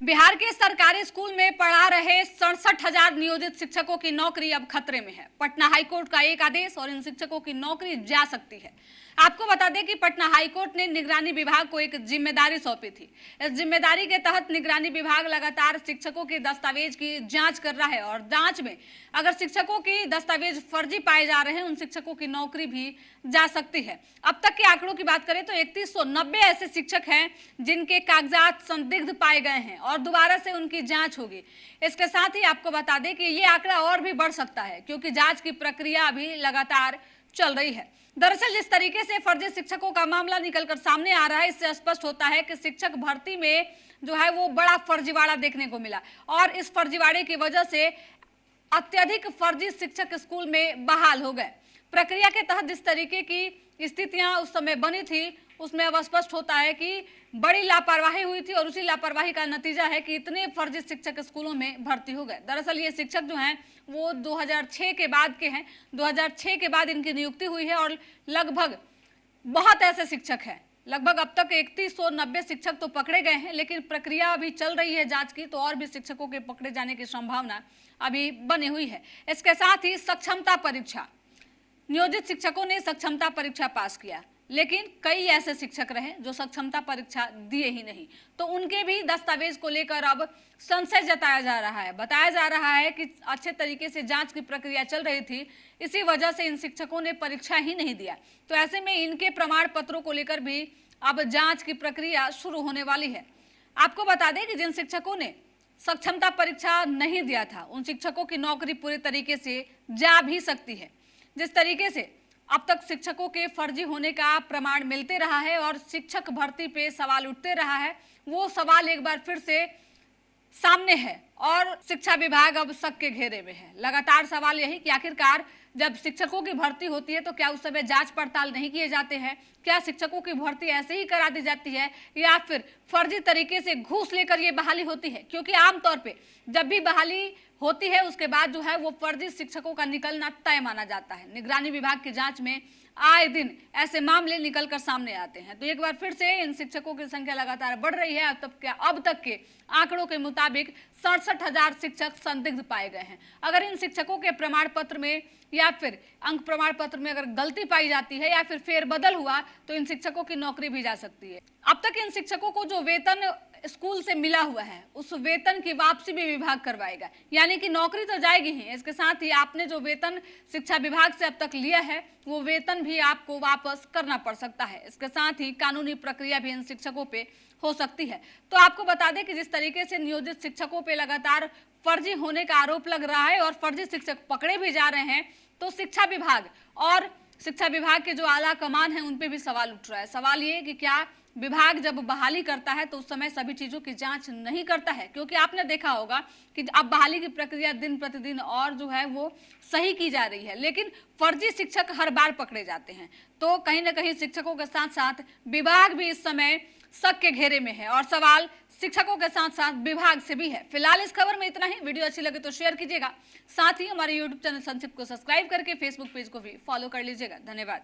बिहार के सरकारी स्कूल में पढ़ा रहे 67,000 नियोजित शिक्षकों की नौकरी अब खतरे में है। पटना हाईकोर्ट का एक आदेश और इन शिक्षकों की नौकरी जा सकती है। आपको बता दें कि पटना हाईकोर्ट ने निगरानी विभाग को एक जिम्मेदारी सौंपी थी। इस जिम्मेदारी के तहत निगरानी विभाग लगातार शिक्षकों के दस्तावेज की जांच कर रहा है और जांच में अगर शिक्षकों की दस्तावेज फर्जी पाए जा रहे हैं, उन शिक्षकों की नौकरी भी जा सकती है। अब तक के आंकड़ों की बात करें तो 3190 ऐसे शिक्षक हैं जिनके कागजात संदिग्ध पाए गए हैं और दोबारा से उनकी जांच होगी। इसके साथ ही आपको बता दें कि ये आंकड़ा और भी बढ़ सकता है क्योंकि जांच की प्रक्रिया अभी लगातार चल रही है। दरअसल जिस तरीके से फर्जी शिक्षकों का मामला निकलकर सामने आ रहा है, इससे स्पष्ट होता है कि शिक्षक भर्ती में जो है वो बड़ा फर्जीवाड़ा देखने को मिला और इस फर्जीवाड़े की वजह से अत्यधिक फर्जी शिक्षक स्कूल में बहाल हो गए। प्रक्रिया के तहत जिस तरीके की स्थितियां उस समय बनी थी, उसमें अब स्पष्ट होता है कि बड़ी लापरवाही हुई थी और उसी लापरवाही का नतीजा है कि इतने फर्जी शिक्षक स्कूलों में भर्ती हो गए। दरअसल ये शिक्षक जो हैं वो 2006 के बाद के हैं। 2006 के बाद इनकी नियुक्ति हुई है और लगभग बहुत ऐसे शिक्षक हैं, लगभग अब तक 3190 शिक्षक तो पकड़े गए हैं, लेकिन प्रक्रिया अभी चल रही है जांच की, तो और भी शिक्षकों के पकड़े जाने की संभावना अभी बनी हुई है। इसके साथ ही सक्षमता परीक्षा, नियोजित शिक्षकों ने सक्षमता परीक्षा पास किया, लेकिन कई ऐसे शिक्षक रहे जो सक्षमता परीक्षा दिए ही नहीं, तो उनके भी दस्तावेज को लेकर अब संशय जताया जा रहा है। बताया जा रहा है कि अच्छे तरीके से जांच की प्रक्रिया चल रही थी, इसी वजह से इन शिक्षकों ने परीक्षा ही नहीं दिया। तो ऐसे में इनके प्रमाण पत्रों को लेकर भी अब जांच की प्रक्रिया शुरू होने वाली है। आपको बता दें कि जिन शिक्षकों ने सक्षमता परीक्षा नहीं दिया था, उन शिक्षकों की नौकरी पूरे तरीके से जा भी सकती है। जिस तरीके से अब तक शिक्षकों के फर्जी होने का प्रमाण मिलते रहा है और शिक्षक भर्ती पे सवाल उठते रहा है, वो सवाल एक बार फिर से सामने है और शिक्षा विभाग अब शक के घेरे में है। लगातार सवाल यही कि आखिरकार जब शिक्षकों की भर्ती होती है तो क्या उस समय जांच पड़ताल नहीं किए जाते हैं? क्या शिक्षकों की भर्ती ऐसे ही करा दी जाती है या फिर फर्जी तरीके से घूस लेकर ये बहाली होती है? क्योंकि आमतौर पे जब भी बहाली होती है उसके बाद जो है वो फर्जी शिक्षकों का निकलना तय माना जाता है। निगरानी विभाग की जांच में आए दिन ऐसे मामले निकलकर सामने आते हैं। तो एक बार फिर से इन शिक्षकों की संख्या लगातार बढ़ रही है। अब तक के आंकड़ों के मुताबिक 67,000 शिक्षक संदिग्ध पाए गए हैं। अगर इन शिक्षकों के प्रमाण पत्र में या फिर अंक प्रमाण पत्र में अगर गलती पाई जाती है या फिर फेरबदल हुआ तो इन शिक्षकों की नौकरी भी जा सकती है। अब तक इन शिक्षकों को जो वेतन स्कूल से मिला हुआ है उस वेतन की वापसी भी विभाग करवाएगा, यानी कि नौकरी तो जाएगी ही, इसके साथ ही आपने जो वेतन शिक्षा विभाग से अब तक लिया है वो वेतन भी आपको वापस करना पड़ सकता है। इसके साथ ही कानूनी प्रक्रिया भी इन शिक्षकों पे हो सकती है। तो आपको बता दें कि जिस तरीके से नियोजित शिक्षकों पे लगातार फर्जी होने का आरोप लग रहा है और फर्जी शिक्षक पकड़े भी जा रहे हैं, तो शिक्षा विभाग और शिक्षा विभाग के जो आला कमान है उन पे भी सवाल उठ रहा है। सवाल ये कि क्या विभाग जब बहाली करता है तो उस समय सभी चीजों की जांच नहीं करता है? क्योंकि आपने देखा होगा कि अब बहाली की प्रक्रिया दिन प्रतिदिन और जो है वो सही की जा रही है, लेकिन फर्जी शिक्षक हर बार पकड़े जाते हैं। तो कहीं ना कहीं शिक्षकों के साथ साथ विभाग भी इस समय शक के घेरे में है और सवाल शिक्षकों के साथ साथ विभाग से भी है। फिलहाल इस खबर में इतना ही। वीडियो अच्छी लगे तो शेयर कीजिएगा, साथ ही हमारे यूट्यूब चैनल संक्षिप्त को सब्सक्राइब करके फेसबुक पेज को भी फॉलो कर लीजिएगा। धन्यवाद।